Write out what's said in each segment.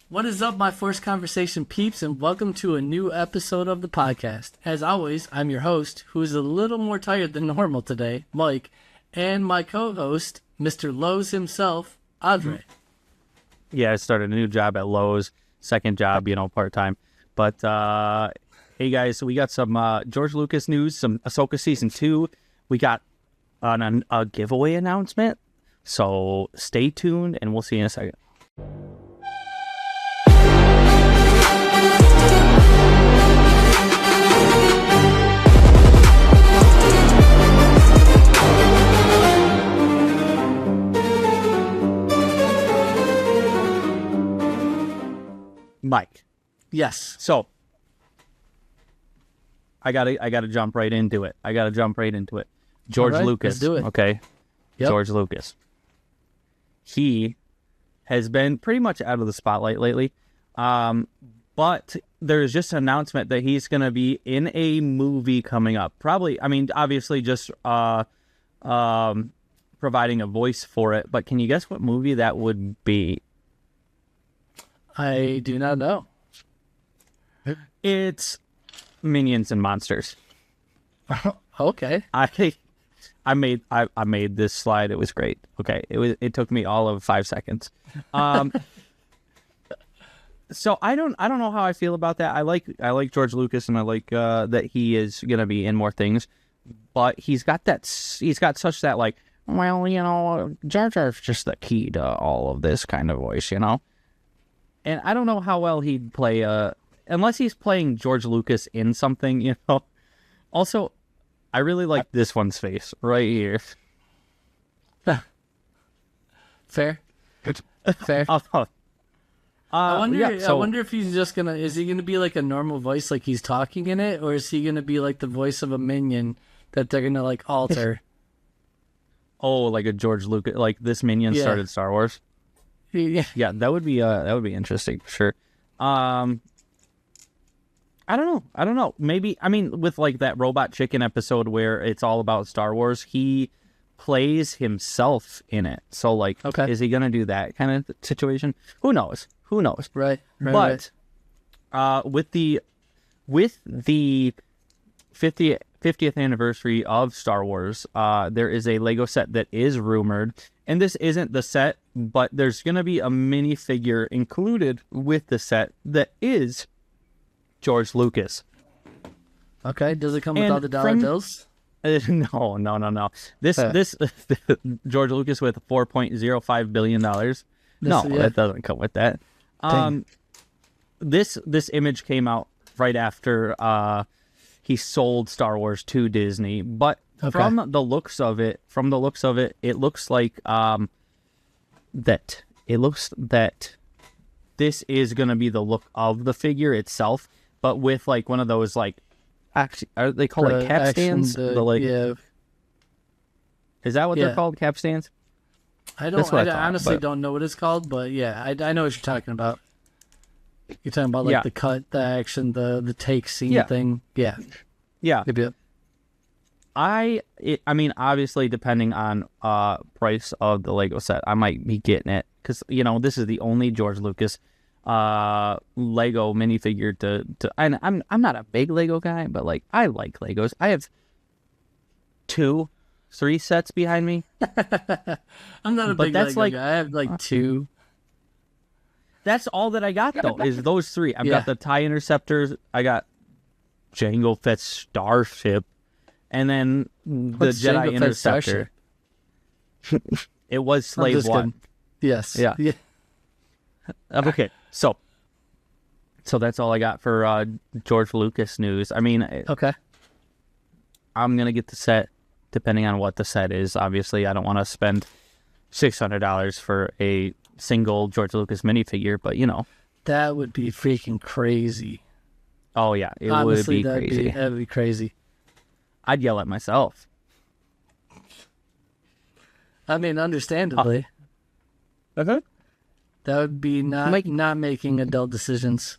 What is up, my Force Conversation peeps, and welcome to a new episode of the podcast. As always, I'm your host, who is a little more tired than normal today, Mike, and my co-host, Mr. Lowe's himself, Andre. Yeah, I started a new job at Lowe's, second job, part-time. But, hey guys, we got some George Lucas news, some Ahsoka Season 2. We got a giveaway announcement, so stay tuned, and we'll see you in a second. Mike. Yes. So I gotta jump right into it. George Lucas. Let's do it. Okay. Yep. George Lucas. He has been pretty much out of the spotlight lately. But there's just an announcement that he's gonna be in a movie coming up. Probably, obviously just providing a voice for it, but can you guess what movie that would be? I do not know. It's Minions and Monsters. Okay. I made this slide. It was great. Okay. It took me all of 5 seconds. So I don't know how I feel about that. I like George Lucas, and I like that he is gonna be in more things, but he's got such that like, well, Jar Jar's just the key to all of this kind of voice, And I don't know how well he'd play, unless he's playing George Lucas in something, Also, I really like this one's face right here. Fair. Fair. I wonder if he's just is he gonna be like a normal voice, like he's talking in it, or is he gonna be like the voice of a minion that they're gonna like alter? Oh, like a George Lucas, like this minion started Star Wars. Yeah, that would be interesting for sure. I don't know. Maybe with like that Robot Chicken episode where it's all about Star Wars, he plays himself in it. So like, okay, is he gonna do that kind of situation? Who knows? Right. But with the 50th anniversary of Star Wars, there is a Lego set that is rumored, and this isn't the set, but there's going to be a minifigure included with the set that is George Lucas. Okay, does it come with all the dollar bills? No. This George Lucas with $4.05 billion. That doesn't come with that. This image came out right after he sold Star Wars to Disney, but from the looks of it, it looks like that this is going to be the look of the figure itself, but with like one of those like, actually, are they called like cap stands? Is that what they're called, cap stands? I honestly don't know what it's called, but yeah, I know what you're talking about. You're talking about like the cut, the action, the take scene thing. Yeah. Maybe. Obviously, depending on price of the Lego set, I might be getting it because this is the only George Lucas Lego minifigure to. And I'm not a big Lego guy, but like I like Legos. I have 3 sets behind me. I'm not a big Lego guy. I have like 2. That's all that I got though. Is those 3? I've got the TIE Interceptors. I got Jango Fett's starship, and then the Jedi Interceptor. It was Slave One. Yes. Yeah. Okay. So that's all I got for George Lucas news. Okay. I'm gonna get the set, depending on what the set is. Obviously, I don't want to spend $600 for a single George Lucas minifigure, but that would be freaking crazy. Oh yeah, honestly, would be crazy. That'd be crazy. I'd yell at myself. Understandably. Okay. That would be not making adult decisions.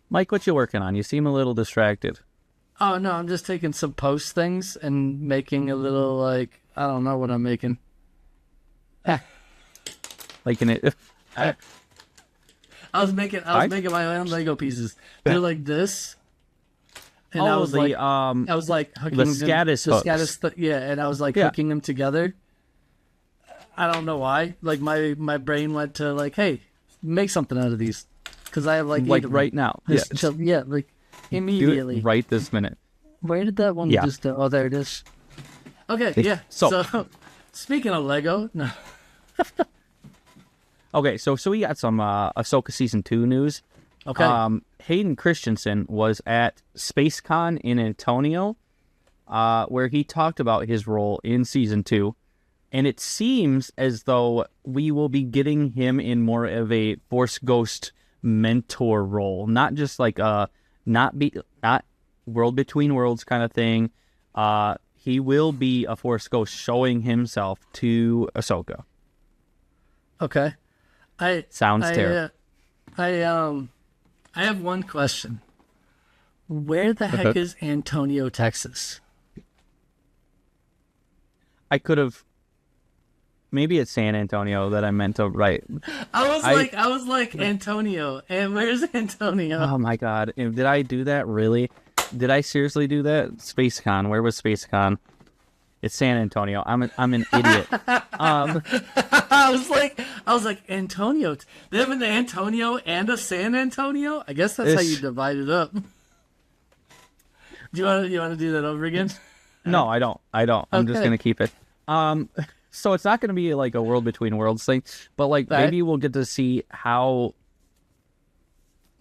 Mike, what you working on? You seem a little distracted. Oh no, I'm just taking some post things and making a little I don't know what I'm making. Like in it. I was making my own Lego pieces. They're like this. And I was hooking the Scatus hooks. And I was like hooking them together. I don't know why. Like my brain went to like, hey, make something out of these, because I have like right now. Like immediately. Do it right this minute. Where did that one just go? Oh, there it is. Okay, yeah. So speaking of Lego, no. Okay, so we got some Ahsoka Season 2 news. Okay. Hayden Christensen was at Spacecon in Antonio, where he talked about his role in Season 2. And it seems as though we will be getting him in more of a Force Ghost mentor role. Not just like not World Between Worlds kind of thing. He will be a Force Ghost showing himself to Ahsoka. Okay. Sounds terrible. I have one question. Where the heck is Antonio, Texas? I could have. Maybe it's San Antonio that I meant to write. I was like Antonio, and where's Antonio? Oh my god! Did I do that really? Did I seriously do that? Spacecon. Where was Spacecon? It's San Antonio. I'm an idiot. I was like Antonio. They have an Antonio and a San Antonio. I guess that's how you divide it up. Do you want to do that over again? No, I don't. I'm just gonna keep it. So it's not gonna be like a World Between Worlds thing, but like maybe we'll get to see how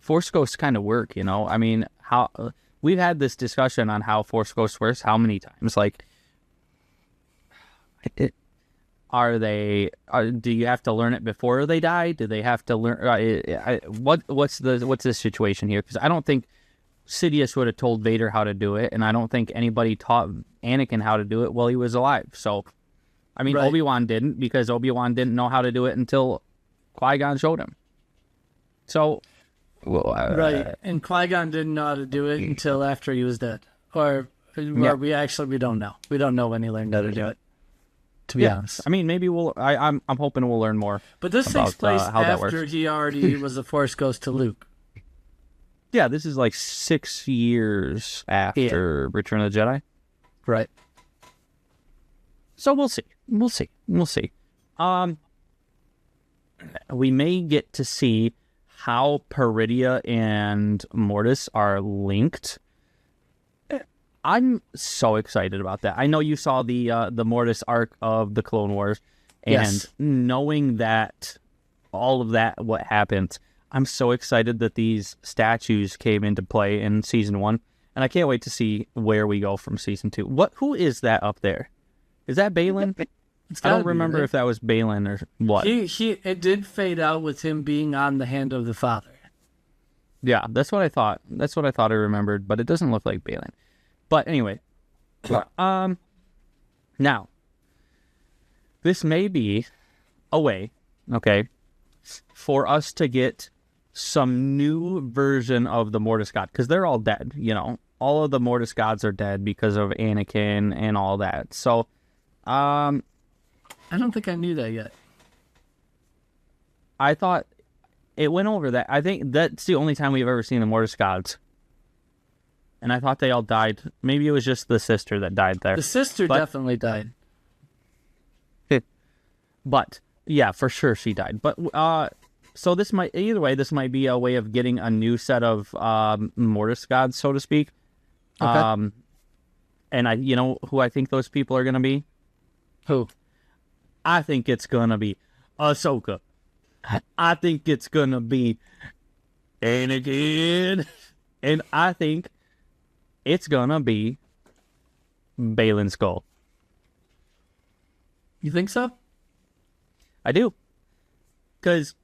Force Ghosts kind of work. You know, I mean, how we've had this discussion on how Force Ghosts works. How many times? Like, do you have to learn it before they die? Do they have to learn? What's the situation here? Because I don't think Sidious would have told Vader how to do it, and I don't think anybody taught Anakin how to do it while he was alive. So, I mean, Obi-Wan didn't, because Obi-Wan didn't know how to do it until Qui-Gon showed him. So, and Qui-Gon didn't know how to do it until after he was dead, or we don't know. We don't know when he learned how to do it. To be honest, I mean, maybe I'm hoping we'll learn more. But this takes place after he already was a Force Ghost to Luke. Yeah, this is like 6 years after Return of the Jedi. Right. So we'll see. We may get to see how Peridea and Mortis are linked. I'm so excited about that. I know you saw the Mortis arc of the Clone Wars, and knowing that all of that, what happened, I'm so excited that these statues came into play in Season 1, and I can't wait to see where we go from Season 2. Who is that up there? Is that Baylan? I don't remember if that was Baylan or what. It did fade out with him being on the hand of the Father. Yeah, that's what I thought. That's what I thought I remembered, but it doesn't look like Baylan. But anyway, now, this may be a way, for us to get some new version of the Mortis God, because they're all dead, you know. All of the Mortis gods are dead because of Anakin and all that. So, I don't think I knew that yet. I thought it went over that. I think that's the only time we've ever seen the Mortis gods. And I thought they all died. Maybe it was just the sister that died there. The sister definitely died. But, yeah, for sure she died. But, so this might be a way of getting a new set of Mortis gods, so to speak. Okay. And you know who I think those people are going to be? Who? I think it's going to be Ahsoka. I think it's going to be Anakin. And I think it's going to be Baylan Skoll. You think so? I do. Because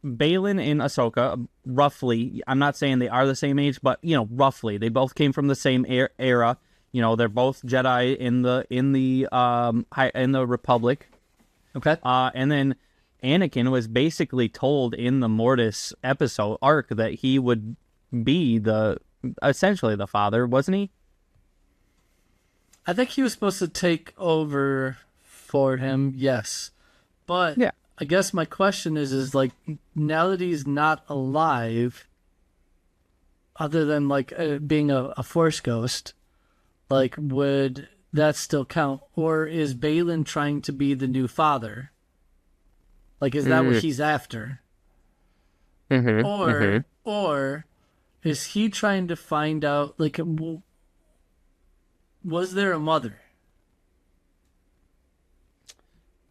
Baylan and Ahsoka, roughly, I'm not saying they are the same age, but, you know, roughly, they both came from the same era. You know, they're both Jedi in the Republic. Okay. And then Anakin was basically told in the Mortis episode arc that he would be essentially the father, wasn't he? I think he was supposed to take over for him, yes. But I guess my question is like, now that he's not alive, other than like being a Force ghost, like, would that still count? Or is Baylan trying to be the new father? Like, is that what he's after? Or is he trying to find out, like, was there a mother?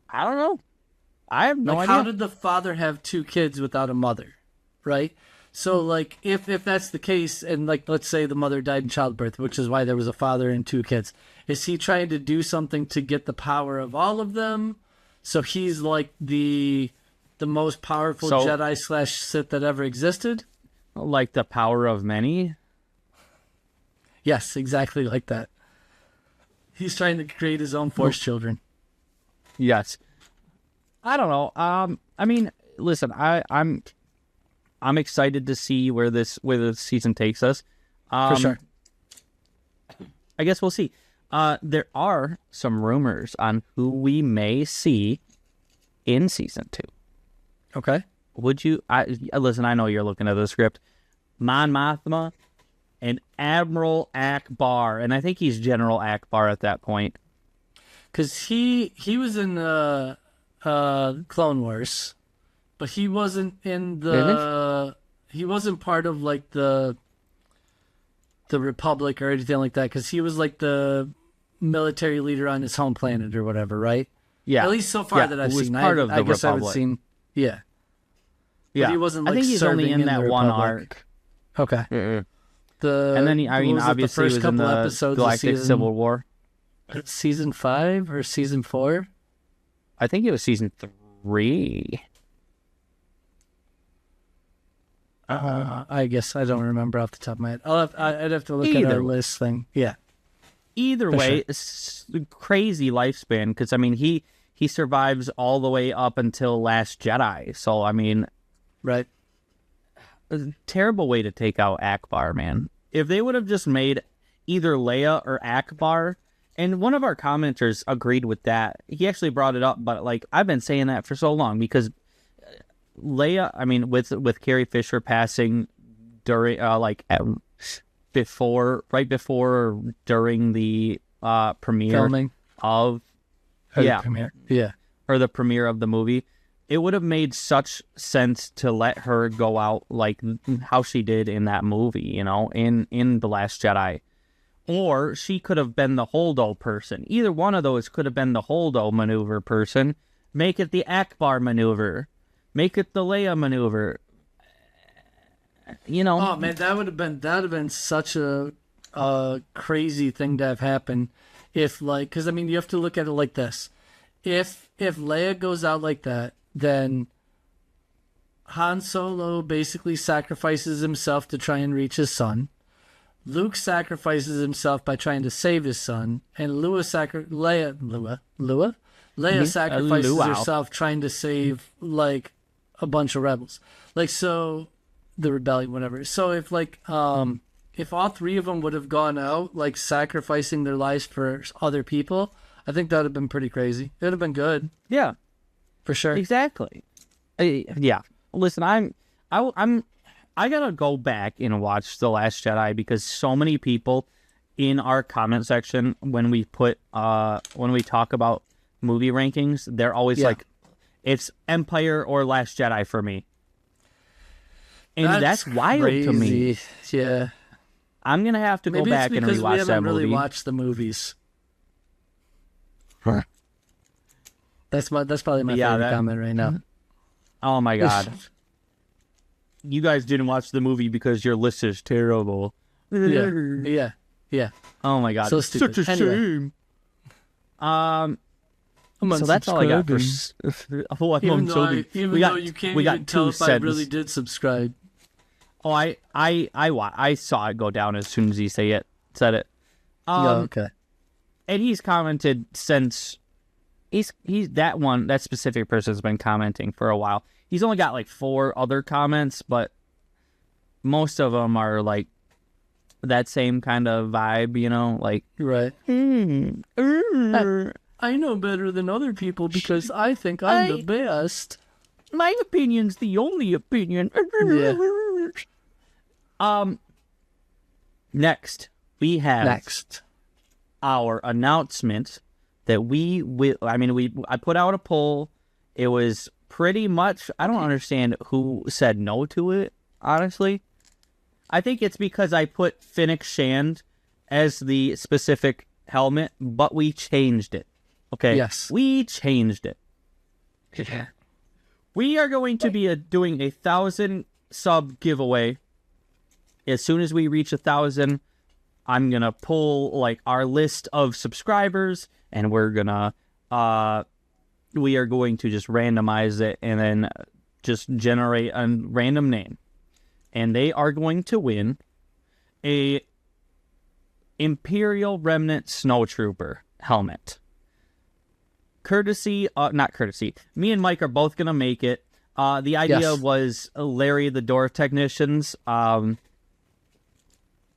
I don't know. I have no idea. How did the father have 2 kids without a mother, right? So, like, if that's the case, and, like, let's say the mother died in childbirth, which is why there was a father and 2 kids, is he trying to do something to get the power of all of them? So he's, like, the most powerful Jedi / Sith that ever existed? Like the power of many? Yes, exactly like that. He's trying to create his own Force children. Yes. I don't know. I mean, listen, I'm excited to see where the season takes us. For sure. I guess we'll see. There are some rumors on who we may see in season 2. Okay. Would you? Listen, I know you're looking at the script. Mon Mothma and Admiral Ackbar, and I think he's General Ackbar at that point. Because he was in the Clone Wars, but he wasn't in the. He wasn't part of like the Republic or anything like that. Because he was like the military leader on his home planet or whatever, right? Yeah. At least so far that I've seen. Part of the I guess Republic. I would seen. Yeah. Yeah. But he wasn't. Like, I think he's only in that one arc. Okay. And then obviously he was in the Galactic Civil War. Season 5 or season 4? I think it was season 3. I guess I don't remember off the top of my head. I'd have to look at our list thing. Yeah. Either way, it's a crazy lifespan because I mean he survives all the way up until Last Jedi. So I mean, right. A terrible way to take out Ackbar, man. If they would have just made either Leia or Ackbar, and one of our commenters agreed with that. He actually brought it up, but like I've been saying that for so long because Leia, I mean, with Carrie Fisher passing during right before or during the premiere filming of or the premiere of the movie, it would have made such sense to let her go out like how she did in that movie, you know, in The Last Jedi. Or she could have been the Holdo person. Either one of those could have been the Holdo maneuver person. Make it the Ackbar maneuver. Make it the Leia maneuver. You know. Oh man, that would have been such a crazy thing to have happen if because I mean you have to look at it like this. If Leia goes out like that, then Han Solo basically sacrifices himself to try and reach his son. Luke sacrifices himself by trying to save his son, and Leia sacrifices herself trying to save like a bunch of rebels, like so the rebellion, whatever. So if if all 3 of them would have gone out like sacrificing their lives for other people, I think that would have been pretty crazy. It would have been good. Yeah, for sure. Exactly. Yeah. Listen, I gotta go back and watch The Last Jedi because so many people in our comment section when we talk about movie rankings, they're always like, it's Empire or Last Jedi for me. And that's wild to me. Yeah. I'm gonna have to go back and rewatch that movie. We haven't really watched the movies. That's probably my favorite comment right now. Oh my god. You guys didn't watch the movie because your list is terrible. Yeah. Oh my god. So stupid. Such a shame. So that's all I got for even though you can't even tell if I really did subscribe. Oh, I saw it go down as soon as he said it. Okay. And he's commented since he's that specific person's been commenting for a while. He's only got like 4 other comments, but most of them are like that same kind of vibe, you know, like right. I know better than other people because I think I'm the best. My opinion's the only opinion. Yeah. Next, we have our announcement that we will. I put out a poll. It was pretty much. I don't understand who said no to it. Honestly, I think it's because I put Fennec Shand as the specific helmet, but we changed it. Okay. Yes. We changed it. Yeah. We are going to be doing 1,000 sub giveaway. As soon as we reach 1,000, I'm gonna pull like our list of subscribers, and we are going to just randomize it and then just generate a random name, and they are going to win a Imperial Remnant Snowtrooper helmet. Not courtesy. Me and Mike are both gonna make it. The idea was Larry the Door Technicians.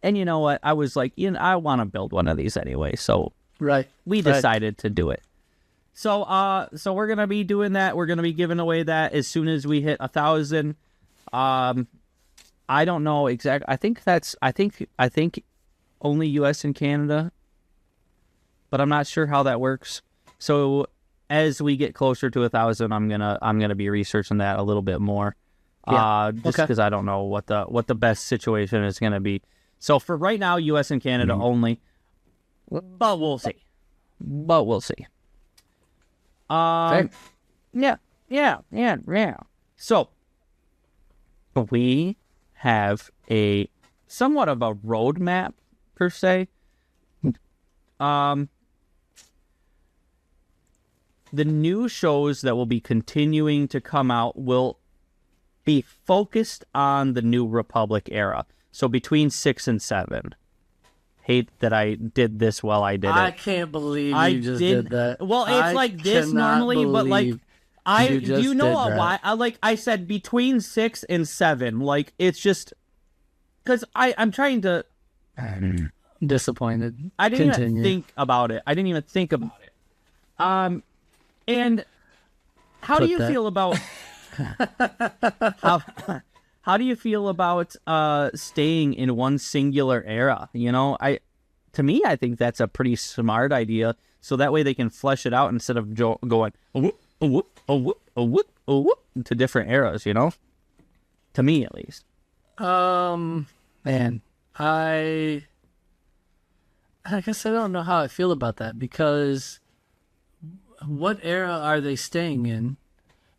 And you know what? I was like, I want to build one of these anyway, so we decided to do it. So we're gonna be doing that. We're gonna be giving away that as soon as we hit 1,000. I don't know exactly. I think only U.S. and Canada, but I'm not sure how that works. So as we get closer to 1,000, I'm gonna be researching that a little bit more. Just because I don't know what the best situation is gonna be. So for right now, U.S. and Canada only, but we'll see. Yeah. So we have a somewhat of a roadmap per se. The new shows that will be continuing to come out will be focused on the New Republic era. So between 6 and 7. Hate that I did this while I did it. I can't believe you just did that. Well, it's like this normally, but like do you know why? I said between 6 and 7. Like it's just because I'm trying to. Disappointed. I didn't even think about it. And how do you feel about how do you feel about staying in one singular era? I think that's a pretty smart idea. So that way they can flesh it out instead of going to different eras. To me, at least. Man, I guess I don't know how I feel about that because what era are they staying in?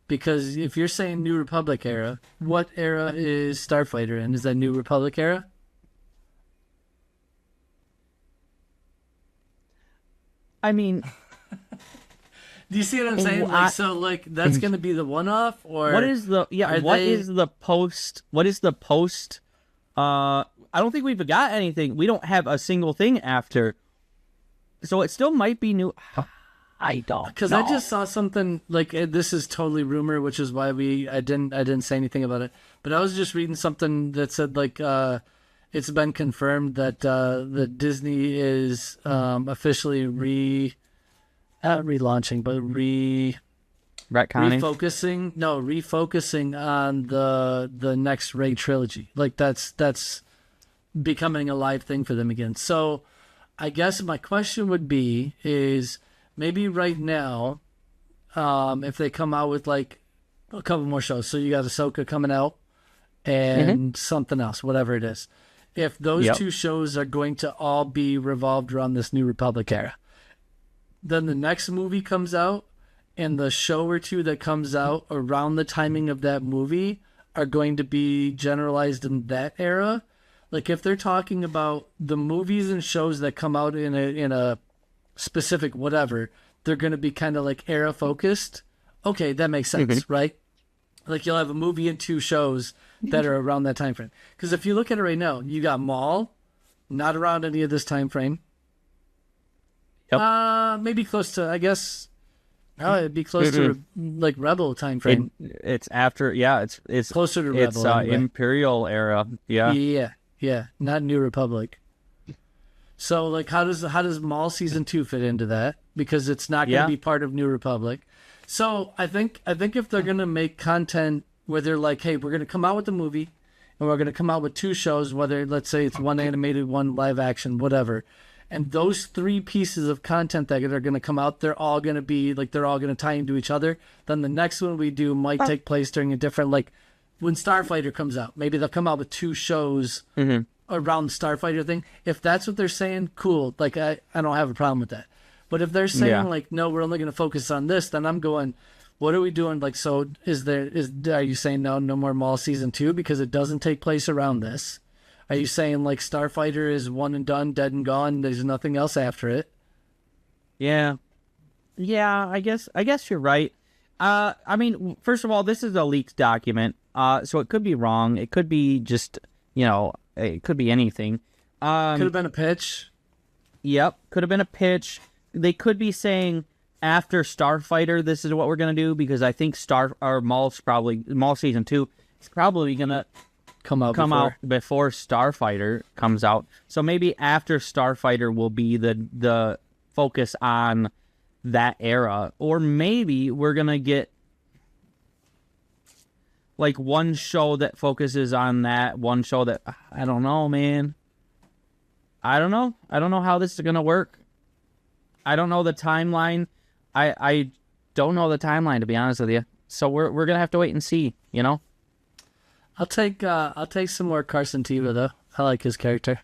Because if you're saying New Republic era, what era is Starfighter in? Is that New Republic era? I mean, do you see what I'm saying? That's going to be the one-off, or what is the post? What is the post? I don't think we've got anything. We don't have a single thing after, so it still might be new. I don't, because I just saw something like this is totally rumor, which is why I didn't say anything about it. But I was just reading something that said it's been confirmed that that Disney is officially relaunching, but refocusing on the next Rey trilogy. Like that's becoming a live thing for them again. So I guess my question would be is, maybe right now, if they come out with like a couple more shows, so you got Ahsoka coming out and something else, whatever it is. If those two shows are going to all be revolved around this New Republic era, then the next movie comes out and the show or two that comes out around the timing of that movie are going to be generalized in that era. Like if they're talking about the movies and shows that come out in a specific whatever, they're going to be kind of like era focused. Okay, that makes sense, right? Like you'll have a movie and 2 shows that are around that time frame. Because if you look at it right now, you got Maul, not around any of this time frame. Yep. Maybe close to, I guess. It'd be close to like Rebel time frame. It's after, it's closer to Rebel. It's anyway. Imperial era, yeah, not New Republic. So like, how does Maul season 2 fit into that? because it's not going to be part of New Republic. So I think if they're going to make content where they're like, hey, we're going to come out with a movie and we're going to come out with 2 shows, whether let's say it's one animated, one live action, whatever. And those 3 pieces of content that are going to come out, they're all going to be like, they're all going to tie into each other. Then the next one we do might take place during a different, like when Starfighter comes out, maybe they'll come out with 2 shows around the Starfighter thing. If that's what they're saying, cool. Like I don't have a problem with that. But if they're saying like, no, we're only going to focus on this, then I'm going, what are we doing? Like, so are you saying no more Maul season 2 because it doesn't take place around this? Are you saying like Starfighter is one and done, dead and gone? There's nothing else after it. Yeah. I guess you're right. I mean, first of all, this is a leaked document, so it could be wrong. It could be just, it could be anything. Could have been a pitch. Yep, could have been a pitch. They could be saying after Starfighter, this is what we're gonna do, because I think Maul season 2 is probably gonna come out before Starfighter comes out. So maybe after Starfighter will be the focus on that era, or maybe we're gonna get like one show that focuses on that, one show that I don't know, man. I don't know how this is gonna work. I don't know the timeline. I don't know the timeline, to be honest with you. So we're gonna have to wait and see. I'll take some more Carson Teva though. I like his character.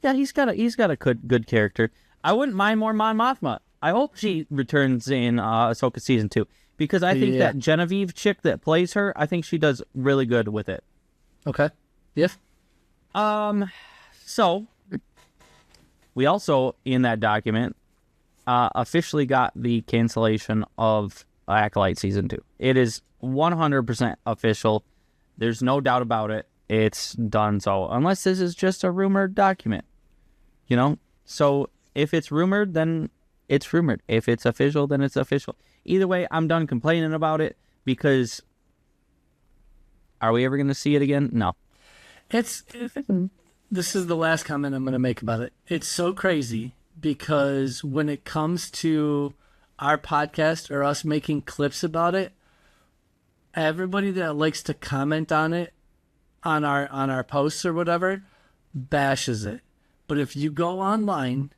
Yeah, he's got a good character. I wouldn't mind more Mon Mothma. I hope she returns in Ahsoka season 2, because I think that Genevieve chick that plays her, I think she does really good with it. Okay. Yeah. So we also in that document officially got the cancellation of Acolyte season 2. It is 100% official. There's no doubt about it. It's done. So unless this is just a rumored document, so if it's rumored, then it's rumored. If it's official, then it's official. Either way, I'm done complaining about it, because are we ever going to see it again? No. This is the last comment I'm going to make about it. It's so crazy because when it comes to our podcast or us making clips about it, everybody that likes to comment on it on our posts or whatever bashes it. But if you go online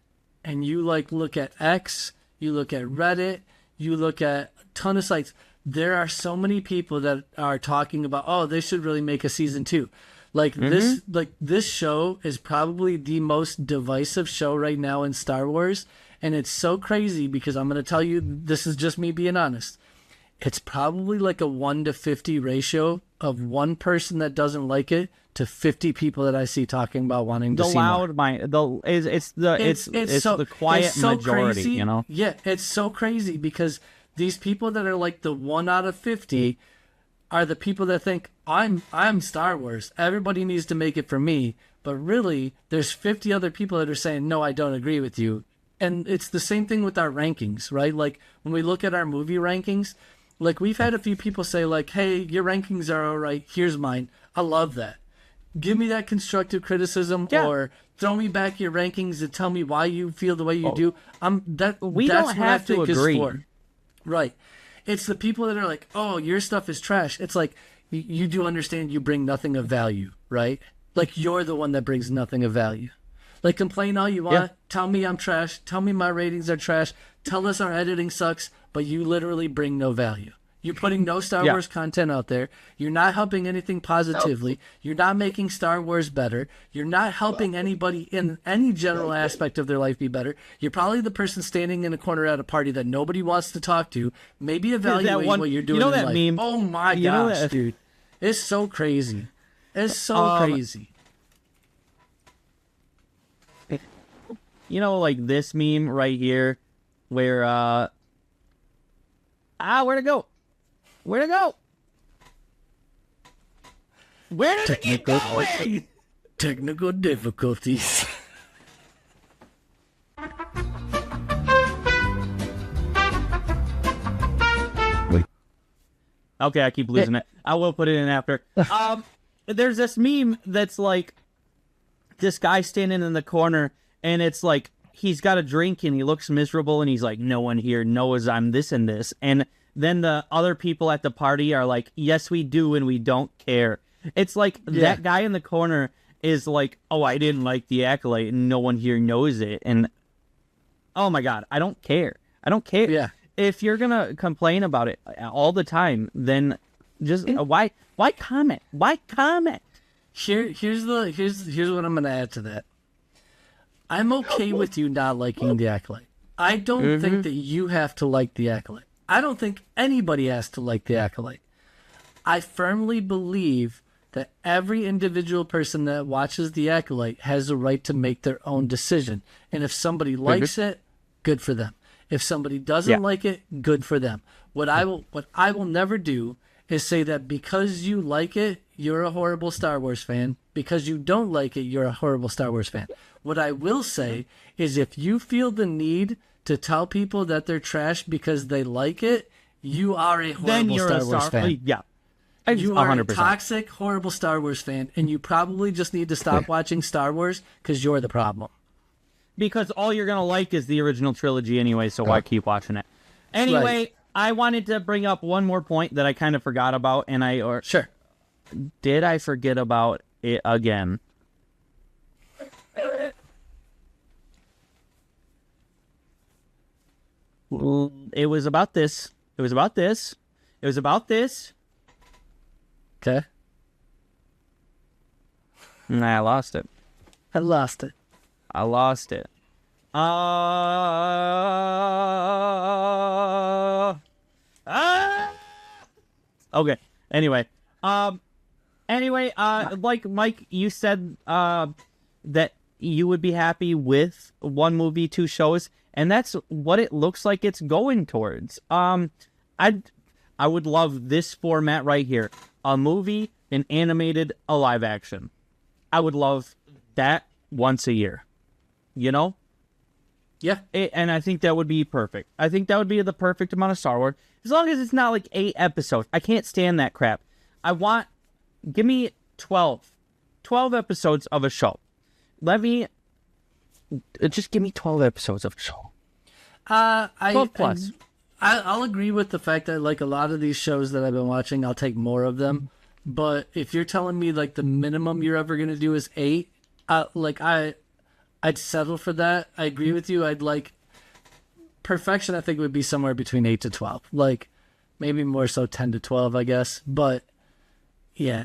and you look at X, you look at Reddit, you look at a ton of sites, there are so many people that are talking about, oh, they should really make a season 2. This show is probably the most divisive show right now in Star Wars, and it's so crazy because I'm going to tell you, this is just me being honest. It's probably like a 1-to-50 ratio of one person that doesn't like it to 50 people that I see talking about wanting to see more. It's the quiet majority, crazy. Yeah, it's so crazy because these people that are like the 1 out of 50 are the people that think I'm Star Wars. Everybody needs to make it for me. But really, there's 50 other people that are saying, no, I don't agree with you. And it's the same thing with our rankings, right? Like when we look at our movie rankings, like we've had a few people say like, hey, your rankings are all right. Here's mine. I love that. Give me that constructive criticism or throw me back your rankings and tell me why you feel the way you do. That's what I think is for. Right. It's the people that are like, oh, your stuff is trash. It's like, you do understand you bring nothing of value, right? Like you're the one that brings nothing of value. Like complain all you want. Yeah. Tell me I'm trash. Tell me my ratings are trash. Tell us our editing sucks, but you literally bring no value. You're putting no Star Wars content out there. You're not helping anything positively. You're not making Star Wars better. You're not helping anybody in any general aspect of their life be better. You're probably the person standing in a corner at a party that nobody wants to talk to. Maybe evaluate what you're doing in life. Meme? Oh my gosh, dude. It's so crazy. It's so crazy. Like this meme right here where, where'd it go? Where'd it go? Where did it go? Technical difficulties. Okay, I keep losing it. I will put it in after. There's this meme that's like this guy standing in the corner, and it's like he's got a drink and he looks miserable and he's like, no one here knows I'm this and this. And then the other people at the party are like, yes, we do, and we don't care. It's like that guy in the corner is like, oh, I didn't like the Acolyte and no one here knows it. And oh my God, I don't care. I don't care. Yeah. If you're going to complain about it all the time, then just why comment? Why comment? Here's what I'm going to add to that. I'm okay with you not liking the Acolyte. I don't think that you have to like the Acolyte. I don't think anybody has to like the Acolyte. I firmly believe that every individual person that watches the Acolyte has the right to make their own decision. And if somebody likes it, good for them. If somebody doesn't like it, good for them. What I will never do is say that because you like it, you're a horrible Star Wars fan. Because you don't like it, you're a horrible Star Wars fan. What I will say is if you feel the need to tell people that they're trash because they like it, you are a horrible Star Wars fan. Yeah. You are 100%. a toxic, horrible Star Wars fan, and you probably just need to stop watching Star Wars because you're the problem. Because all you're going to like is the original trilogy anyway, so why keep watching it? Anyway, Right. I wanted to bring up one more point that I kind of forgot about, and Sure. did I forget about it again? It was about this. It was about this. It was about this. Okay. Nah, I lost it. I lost it. I lost it. Okay. Anyway. Like Mike, you said that you would be happy with one movie, two shows, and that's what it looks like it's going towards. I would love this format right here. A movie, an animated, a live action. I would love that once a year. You know? Yeah. And I think that would be perfect. I think that would be the perfect amount of Star Wars. As long as it's not like 8 episodes. I can't stand that crap. Give me 12 episodes of a show. Just give me 12 episodes of a show. 12 plus. I'll agree with the fact that like a lot of these shows that I've been watching, I'll take more of them. But if you're telling me like the minimum you're ever going to do is 8, I'd settle for that. I agree with you. I'd like perfection. I think would be somewhere between 8 to 12, like maybe more so 10 to 12, I guess. But yeah,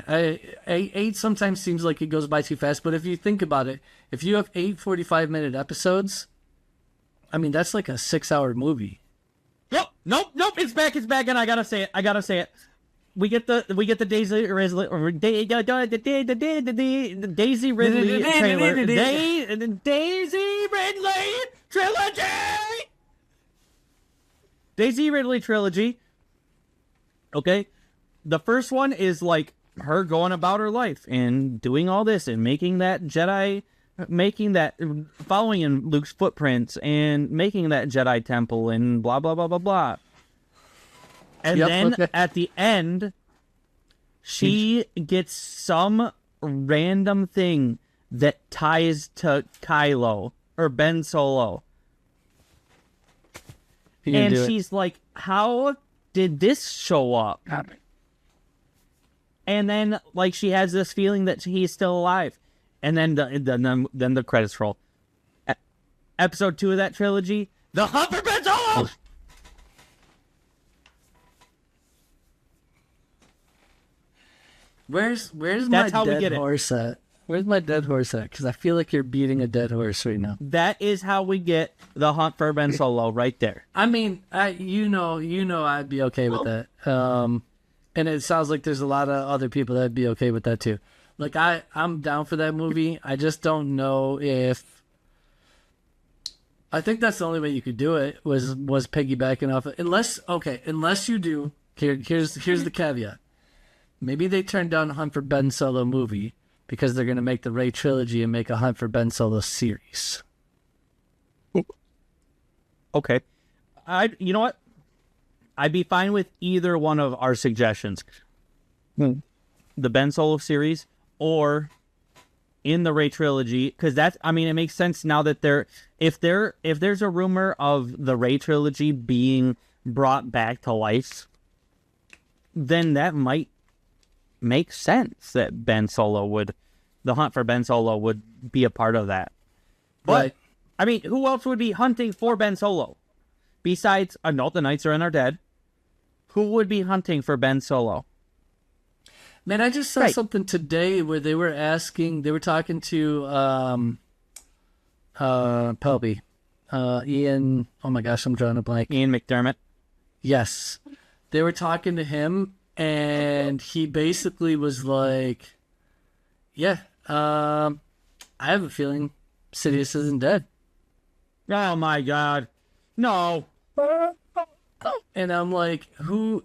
8 sometimes seems like it goes by too fast. But if you think about it, if you have 8 45-minute episodes, I mean, that's like a 6-hour movie. Nope. It's back, and I gotta say it. We get the Daisy Ridley trailer. Daisy Ridley trilogy. Daisy Ridley trilogy. Okay, the first one is like her going about her life and doing all this and making that following in Luke's footprints and making that Jedi temple and blah blah blah blah blah. And at the end, she gets some random thing that ties to Kylo or Ben Solo. And she's like, how did this show up? And then like she has this feeling that he's still alive. And then the credits roll. Episode 2 of that trilogy, The Hunt for Ben Solo! Where's my dead horse at? Where's my dead horse at? Because I feel like you're beating a dead horse right now. That is how we get The Hunt for Ben Solo right there. I mean, you know, I'd be okay with that. And it sounds like there's a lot of other people that'd be okay with that too. Like I'm down for that movie. I just don't know if. I think that's the only way you could do it was piggybacking off it. Unless you do. Here's the caveat. Maybe they turned down a Hunt for Ben Solo movie because they're gonna make the Rey trilogy and make a Hunt for Ben Solo series. Okay, you know what? I'd be fine with either one of our suggestions. The Ben Solo series or in the Rey trilogy, because that's, I mean, it makes sense now that if there's a rumor of the Rey trilogy being brought back to life, then that might make sense that the hunt for Ben Solo would be a part of that. But, Right. I mean, who else would be hunting for Ben Solo? Besides, no, the Knights Ren are dead. Who would be hunting for Ben Solo? Man, I just saw something today where they were talking to Pelby. Ian, oh my gosh, I'm drawing a blank. Ian McDermott. Yes. They were talking to him, and he basically was like, yeah, I have a feeling Sidious isn't dead. Oh my God. No. And I'm like, who?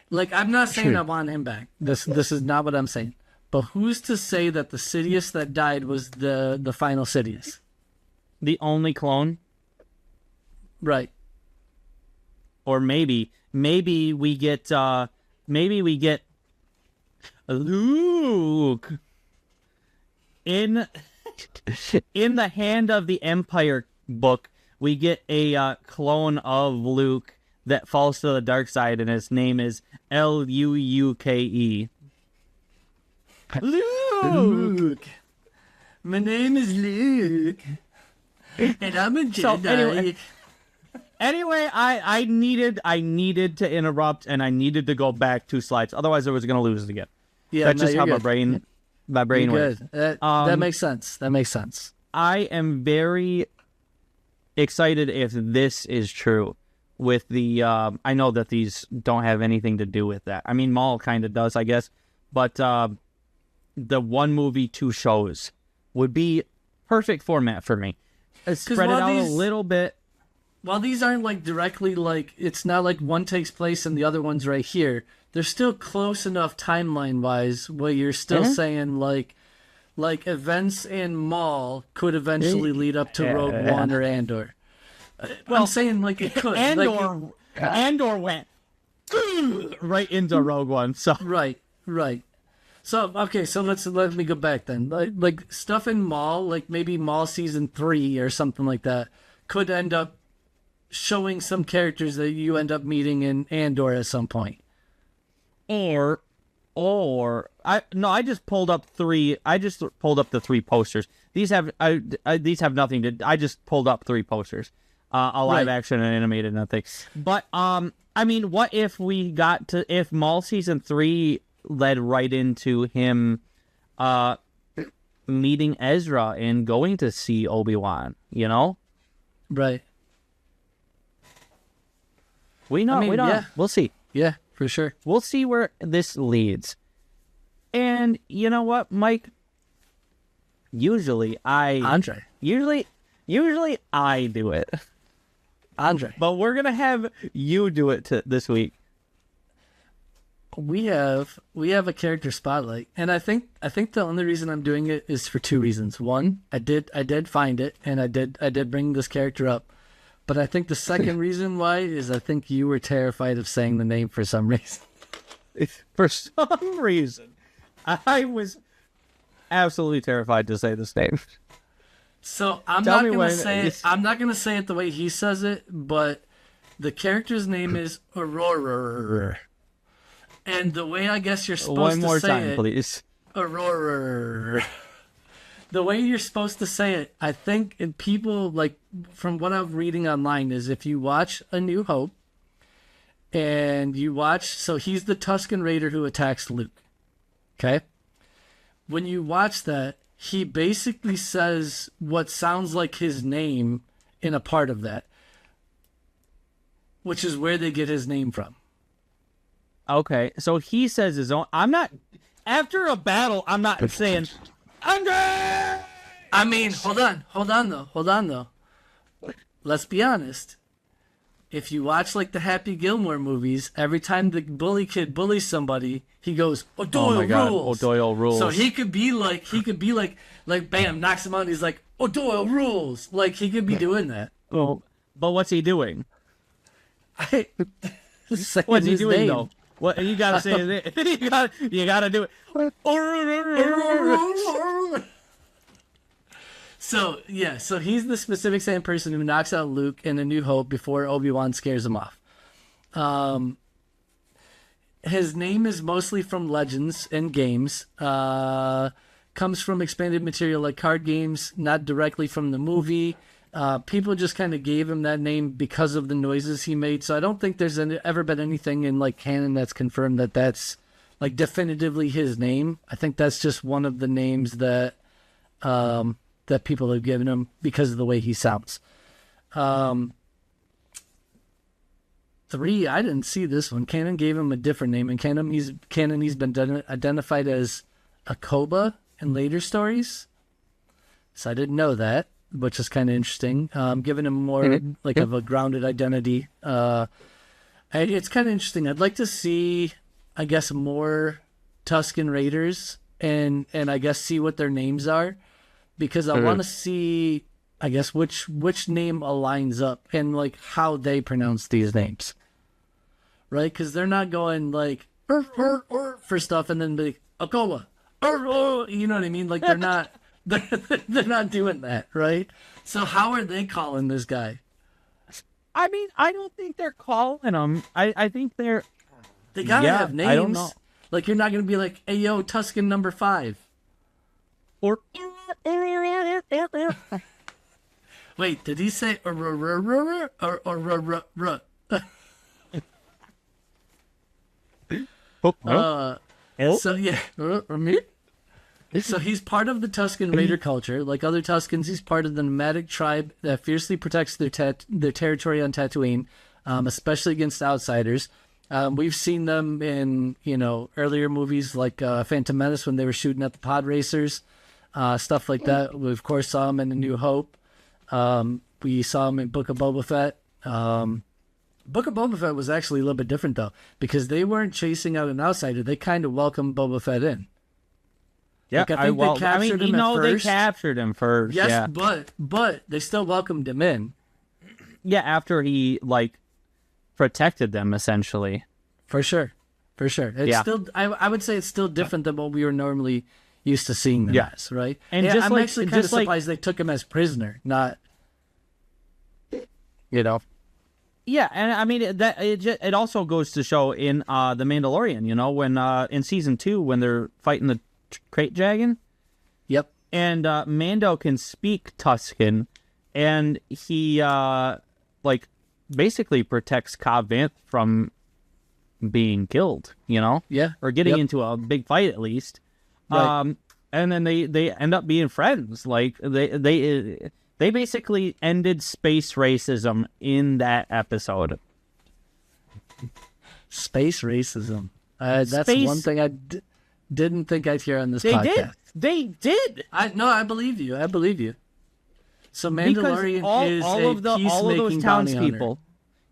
Like, I'm not saying I want him back. This is not what I'm saying. But who's to say that the Sidious that died was the final Sidious? The only clone? Right. Or maybe we get Luke in the Hand of the Empire book. We get a clone of Luke that falls to the dark side, and his name is Luuke. Luke. My name is Luke. And I'm a Jedi. Anyway, I needed to interrupt, and I needed to go back 2 slides. Otherwise, I was going to lose it again. Yeah, that's just how good. my brain works. That makes sense. That makes sense. I am very excited if this is true. With the, I know that these don't have anything to do with that. I mean, Maul kind of does, I guess. But the 1 movie, 2 shows would be perfect format for me. Spread it out a little bit. While these aren't like directly like, it's not like one takes place and the other one's right here. They're still close enough timeline wise where you're still saying like events in Maul could eventually lead up to Rogue One or Andor. Well, I'm saying like it could. Andor went right into Rogue One. So right. So okay, so let me go back then. Like stuff in Maul, like maybe Maul season 3 or something like that, could end up showing some characters that you end up meeting in Andor at some point. Or I just pulled up 3. I just pulled up the 3 posters. These have nothing to. I just pulled up 3 posters. A live action and animated, nothing. But I mean, what if if Maul season 3 led right into him meeting Ezra and going to see Obi-Wan, you know? Right. We know. Yeah. We'll see. Yeah, for sure. We'll see where this leads. And you know what, Mike? Usually I do it. Andre. But we're going to have you do it this week. We have a character spotlight, and I think the only reason I'm doing it is for 2 reasons. One, I did find it, and I did bring this character up. But I think the second reason why is I think you were terrified of saying the name for some reason. For some reason. I was absolutely terrified to say this name. So I'm not gonna say it the way he says it, but the character's name is Aurora. And the way I guess you're supposed to say it... One more time, please. Aurora. The way you're supposed to say it, I think, and people, like, from what I'm reading online, is if you watch A New Hope, and you watch... So he's the Tusken Raider who attacks Luke. Okay? When you watch that, he basically says what sounds like his name in a part of that, which is where they get his name from. Okay, so he says his own. I'm not. After a battle, I'm not saying, Andre! I mean, hold on though. Let's be honest. If you watch like the Happy Gilmore movies, every time the bully kid bullies somebody, he goes, O'Doyle rules. O'Doyle rules. So he could be like, bam, knocks him out, and he's like, O'Doyle rules. Like, he could be doing that. Well, but what's he doing? What's he doing, though? What you gotta say? You gotta do it. So he's the specific same person who knocks out Luke in A New Hope before Obi-Wan scares him off. His name is mostly from legends and games. Comes from expanded material like card games, not directly from the movie. People just kind of gave him that name because of the noises he made. So I don't think there's ever been anything in like canon that's confirmed that that's like definitively his name. I think that's just one of the names that that people have given him because of the way he sounds. 3, I didn't see this one. Canon gave him a different name. In canon, he's been identified as Akoba in later stories. So I didn't know that, which is kind of interesting. Giving him more like of a grounded identity. It's kind of interesting. I'd like to see, I guess, more Tusken Raiders and I guess see what their names are, because I want to see, I guess, which name aligns up and like how they pronounce these names, right? Because they're not going like for stuff and then be like Akola, you know what I mean? Like they're not they're not doing that, right? So how are they calling this guy? I mean, I don't think they're calling him. I think they gotta have names. I don't know. Like you're not gonna be like, hey yo, Tusken number 5. Or wait, did he say or? So yeah, so he's part of the Tusken Raider culture. Like other Tuskens, he's part of the nomadic tribe that fiercely protects their territory on Tatooine, especially against outsiders. We've seen them in earlier movies like Phantom Menace when they were shooting at the pod racers. Stuff like that. We, of course, saw him in A New Hope. We saw him in Book of Boba Fett. Book of Boba Fett was actually a little bit different, though, because they weren't chasing out an outsider. They kind of welcomed Boba Fett in. Yeah, like, I think they captured him at first. They captured him first. Yes, yeah. but they still welcomed him in. Yeah, after he, protected them, essentially. For sure. It's still, I would say it's still different than what we were normally used to seeing them as, right? And I'm actually kind of surprised they took him as prisoner, not, Yeah, and I mean it also goes to show in the Mandalorian, when in season 2 when they're fighting the crate dragon. Yep. And Mando can speak Tusken, and he basically protects Cobb Vanth from being killed, Yeah. or getting into a big fight at least. Right. And then they end up being friends. Like they basically ended space racism in that episode. Space racism. That's one thing I didn't think I'd hear on this podcast. They did. I believe you. So Mandalorian is all of those townspeople.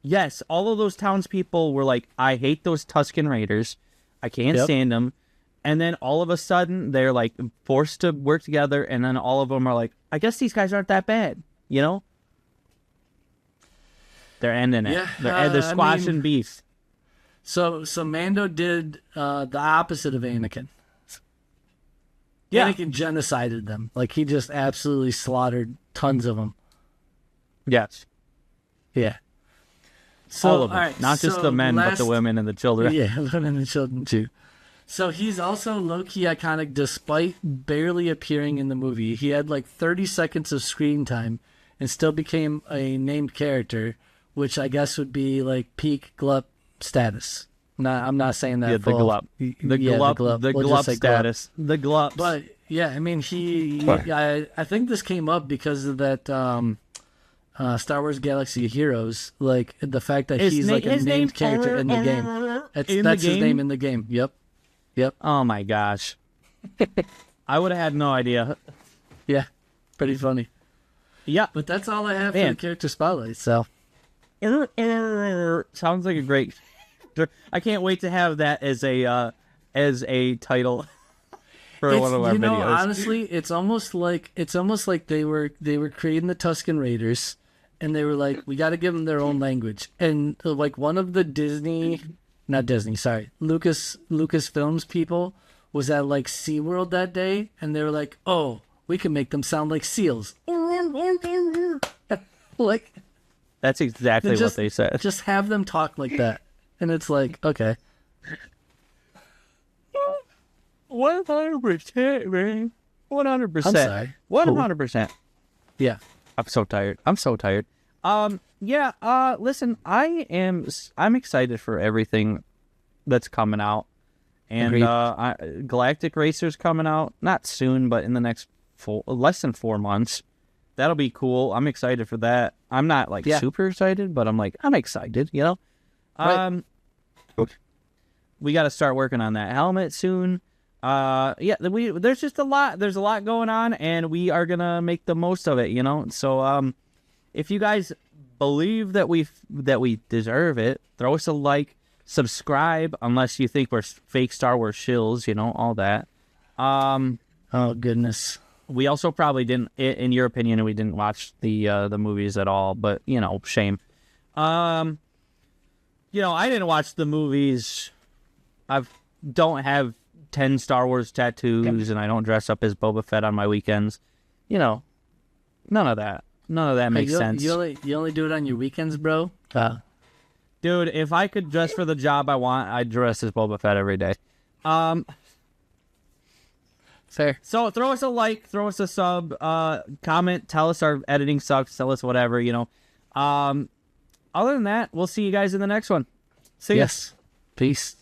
Yes, all of those townspeople were like, I hate those Tusken Raiders. I can't stand them. And then all of a sudden, they're like forced to work together. And then all of them are like, I guess these guys aren't that bad, They're ending it. Yeah, they're squashing beef. So Mando did the opposite of Anakin. Yeah. Anakin genocided them. Like he just absolutely slaughtered tons of them. Yes. Yeah. So, all of them. Right, not just the men, but the women and the children. Yeah, women and children too. So he's also low-key iconic despite barely appearing in the movie. He had 30 seconds of screen time and still became a named character, which I guess would be peak glup status. I'm not saying that. Yeah, the glup. The glup status. Glup. The glups. But yeah, I mean, I think this came up because of that Star Wars Galaxy of Heroes, the fact that he's a named character in the game. That's his name in the game. Yep. Oh my gosh. I would have had no idea. Yeah. Pretty funny. Yeah. But that's all I have for the character spotlight, so. Sounds like a great. I can't wait to have that as a title for one of our videos. Honestly, it's almost like they were creating the Tusken Raiders, and they were like, we got to give them their own language, and one of the Lucasfilms people was at SeaWorld that day, and they were like, oh, we can make them sound like seals. Like, That's exactly what they said. just have them talk like that. And it's like, okay. 100%, man. 100%. I'm sorry. 100%. Yeah. I'm so tired. Listen, I'm excited for everything that's coming out. And Galactic Racer's coming out, not soon, but in the next less than 4 months. That'll be cool. I'm excited for that. I'm not super excited, but I'm excited, you know? Right. We got to start working on that helmet soon. There's just a lot. There's a lot going on, and we are gonna make the most of it, you know. So, if you guys believe that we deserve it, throw us a like, subscribe, unless you think we're fake Star Wars shills, you know, all that. Oh goodness. We also probably didn't, in your opinion, we didn't watch the movies at all, but you know, shame. I didn't watch the movies. Don't have 10 Star Wars tattoos, and I don't dress up as Boba Fett on my weekends. You know, none of that makes sense. You only do it on your weekends, bro? Dude, if I could dress for the job I want, I'd dress as Boba Fett every day. Fair. So throw us a like, throw us a sub, comment, tell us our editing sucks, tell us whatever, you know. Other than that, we'll see you guys in the next one. See ya. Yes. Peace.